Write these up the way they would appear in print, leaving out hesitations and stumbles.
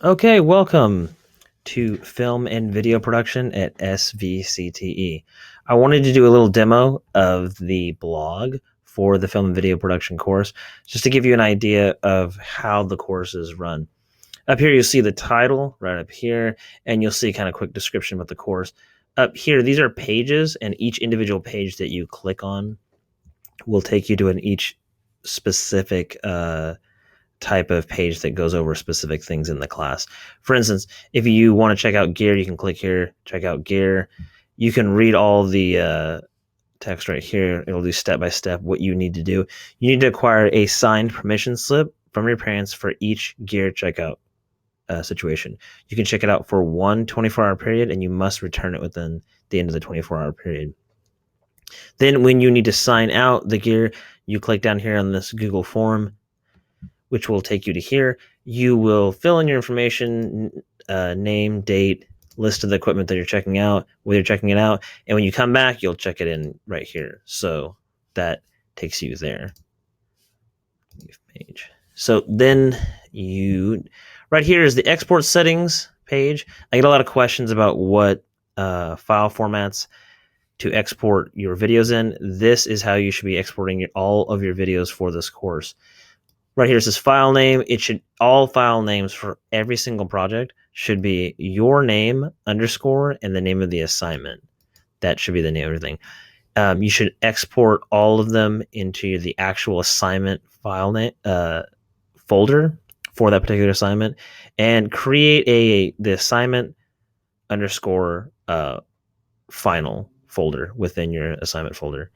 Okay, welcome to film and video production at SVCTE. I wanted to do a little demo of the blog for the film and video production course, just to give you an idea of how the course is run. Up here, you'll see the title right up here, and you'll see kind of quick description about the course. Up here, these are pages, and each individual page that you click on will take you to each specific type of page that goes over specific things in the class. For instance, if you want to check out gear, you can click here, check out gear. You can read all the text right here. It'll do step by step what you need to do. You need to acquire a signed permission slip from your parents for each gear checkout situation. You can check it out for one 24-hour period, and you must return it within the end of the 24-hour period. Then when you need to sign out the gear, you click down here on this Google form, which will take you to here. You will fill in your information, name, date, list of the equipment that you're checking out, whether you're checking it out, and when you come back, you'll check it in right here. So that takes you there. Page. So then right here is the export settings page. I get a lot of questions about what file formats to export your videos in. This is how you should be exporting all of your videos for this course. Right here it says file name. All file names for every single project should be your name underscore and the name of the assignment. That should be the name of everything. You should export all of them into the actual assignment file name folder for that particular assignment, and create the assignment underscore final folder within your assignment folder.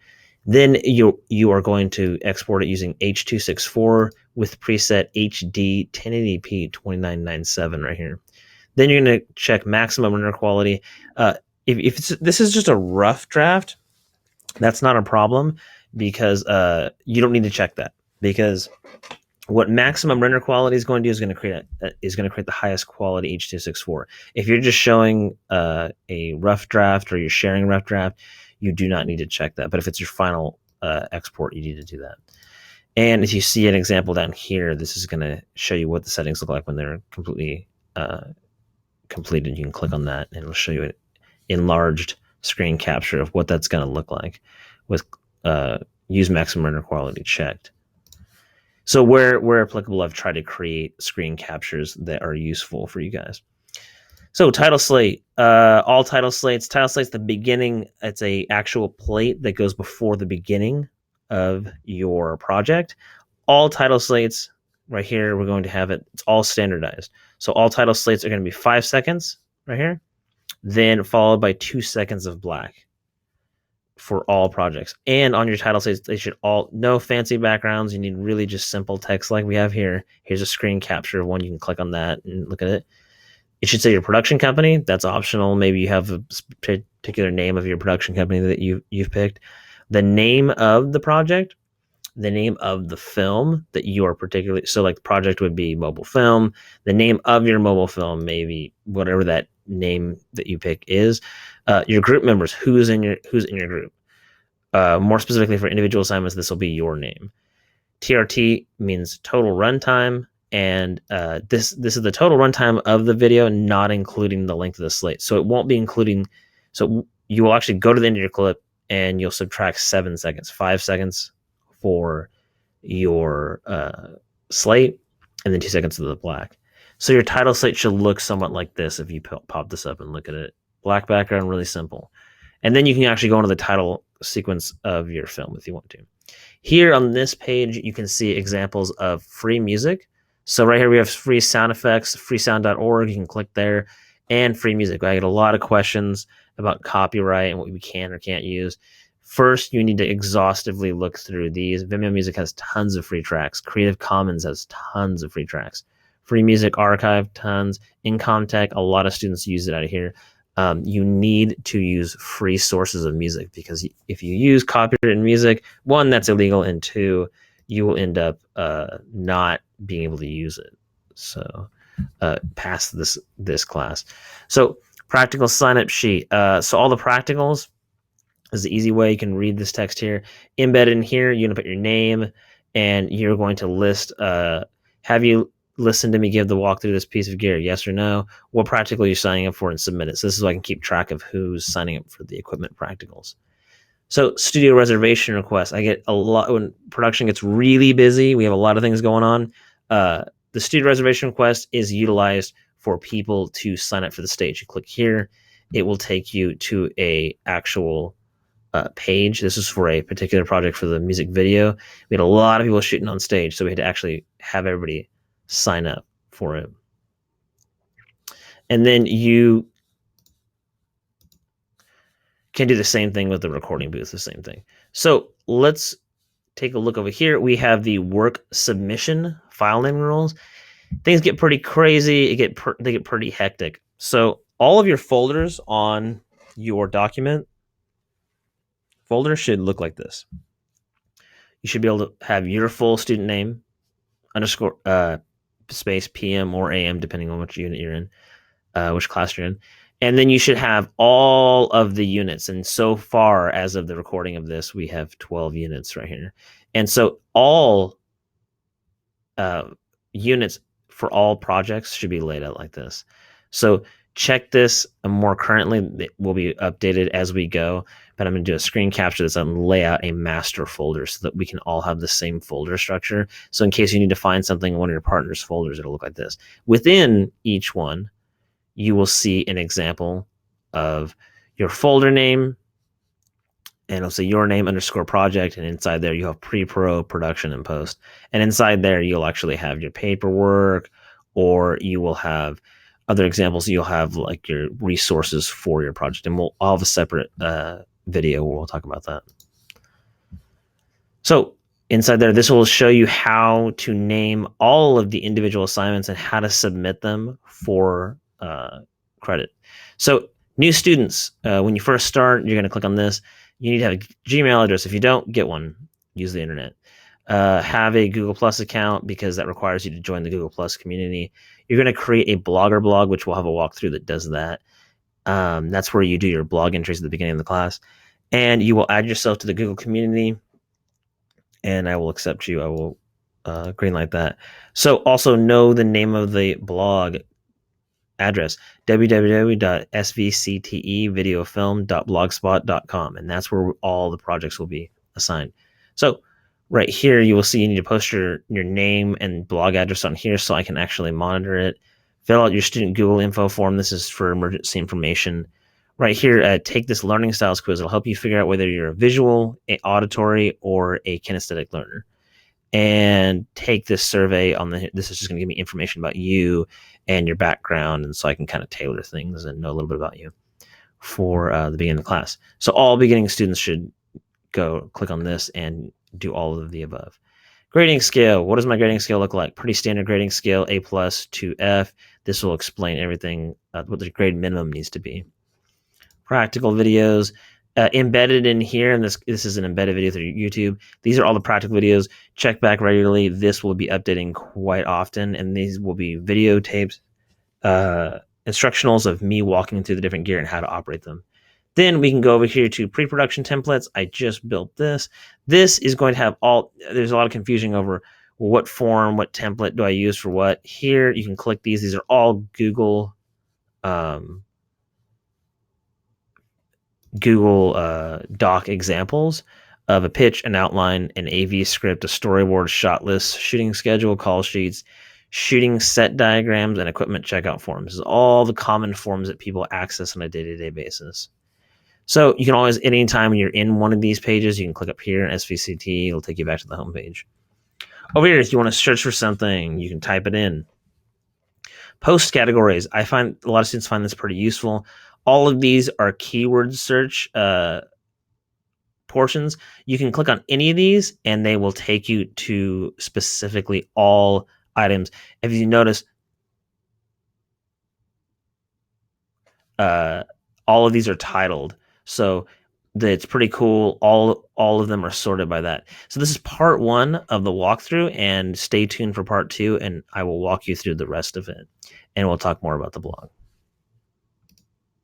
Then you are going to export it using H.264 with preset HD 1080p 2997 right here. Then you're going to check maximum render quality. If this is just a rough draft, that's not a problem, because you don't need to check that, because what maximum render quality is going to do is going to create the highest quality H.264. If you're just showing a rough draft, or you're sharing a rough draft, you do not need to check that. But if it's your final export, you need to do that. And if you see an example down here, this is going to show you what the settings look like when they're completely completed. You can click on that, and it'll show you an enlarged screen capture of what that's going to look like with use maximum render quality checked. So where applicable, I've tried to create screen captures that are useful for you guys. So title slate, all title slates. Title slate's the beginning. It's a actual plate that goes before the beginning of your project. All title slates right here, we're going to have it. It's all standardized. So all title slates are going to be 5 seconds right here, then followed by 2 seconds of black for all projects. And on your title slates, they should all, no fancy backgrounds. You need really just simple text like we have here. Here's a screen capture of one. You can click on that and look at it. It should say your production company. That's optional. Maybe you have a particular name of your production company that you've picked. The name of the project, the name of the film that you are particularly, so like the project would be mobile film. The name of your mobile film, maybe whatever that name that you pick is. Your group members, who's in your group. More specifically for individual assignments, this will be your name. TRT means total runtime. And this is the total runtime of the video, not including the length of the slate. So it won't be including. So you will actually go to the end of your clip, and you'll subtract 7 seconds, 5 seconds for your slate, and then 2 seconds of the black. So your title slate should look somewhat like this if you pop this up and look at it. Black background, really simple. And then you can actually go into the title sequence of your film if you want to. Here on this page, you can see examples of free music. So right here we have free sound effects, freesound.org. You can click there, and free music. I get a lot of questions about copyright and what we can or can't use. First, you need to exhaustively look through these. Vimeo Music has tons of free tracks. Creative Commons has tons of free tracks. Free Music Archive, tons. Incomtech, a lot of students use it out of here. You need to use free sources of music, because if you use copyrighted music, one, that's illegal, and two, you will end up not being able to use it. So past this class. So practical sign-up sheet. So all the practicals is the easy way. You can read this text here. Embedded in here, you're going to put your name, and you're going to list, have you listen to me give the walkthrough this piece of gear? Yes or no? What practical are you signing up for, and submit it. So this is so I can keep track of who's signing up for the equipment practicals. So studio reservation requests. I get a lot when production gets really busy. We have a lot of things going on. The studio reservation request is utilized for people to sign up for the stage. You click here, it will take you to a actual page. This is for a particular project for the music video. We had a lot of people shooting on stage, so we had to actually have everybody sign up for it. And then you can do the same thing with the recording booth, the same thing. So let's take a look over here. We have the work submission file name rules. Things get pretty crazy. They get pretty hectic. So all of your folders on your document folder should look like this. You should be able to have your full student name, underscore space PM or AM, depending on which unit you're in, which class you're in. And then you should have all of the units. And so far, as of the recording of this, we have 12 units right here. And so all units for all projects should be laid out like this. So check this more currently. It will be updated as we go. But I'm going to do a screen capture this and lay out a master folder so that we can all have the same folder structure. So in case you need to find something in one of your partner's folders, it'll look like this. Within each one, you will see an example of your folder name, and it'll say your name underscore project, and inside there you have pre-pro, production, and post. And inside there you'll actually have your paperwork, or you will have other examples. You'll have like your resources for your project, and we'll have a separate video where we'll talk about that. So inside there, this will show you how to name all of the individual assignments and how to submit them for credit. So new students, when you first start, you're going to click on this. You need to have a Gmail address. If you don't, get one. Use the internet. Have a Google Plus account, because that requires you to join the Google Plus community. You're going to create a Blogger blog, which we'll have a walkthrough that does that. That's where you do your blog entries at the beginning of the class. And you will add yourself to the Google community, and I will accept you. I will greenlight that. So also know the name of the blog address, www.svctevideofilm.blogspot.com, and that's where all the projects will be assigned. So right here, you will see you need to post your name and blog address on here so I can actually monitor it. Fill out your student Google info form. This is for emergency information. Right here, take this learning styles quiz. It'll help you figure out whether you're a visual, a auditory, or a kinesthetic learner. And take this survey on this is just going to give me information about you and your background, and so I can kind of tailor things and know a little bit about you for the beginning of the class. So all beginning students should go click on this and do all of the above. Grading scale. What does my grading scale look like? Pretty standard grading scale, A+ to F. This will explain everything, what the grade minimum needs to be. Practical videos. Embedded in here, and this is an embedded video through YouTube. These are all the practical videos. Check back regularly. This will be updating quite often, and these will be videotapes, instructionals of me walking through the different gear and how to operate them. Then we can go over here to pre-production templates. I just built this. This is going to have there's a lot of confusion over what form, what template do I use for what. Here, you can click these. These are all Google Doc examples of a pitch, an outline, an AV script, a storyboard, shot list, shooting schedule, call sheets, shooting set diagrams, and equipment checkout forms. This is all the common forms that people access on a day-to-day basis. So you can always, anytime you're in one of these pages, you can click up here in SVCTE. It'll take you back to the home page. Over here, if you want to search for something, you can type it in. Post categories. I find a lot of students find this pretty useful. All of these are keyword search portions. You can click on any of these and they will take you to specifically all items. If you notice, all of these are titled. So it's pretty cool. All of them are sorted by that. So this is part 1 of the walkthrough, and stay tuned for part 2, and I will walk you through the rest of it. And we'll talk more about the blog.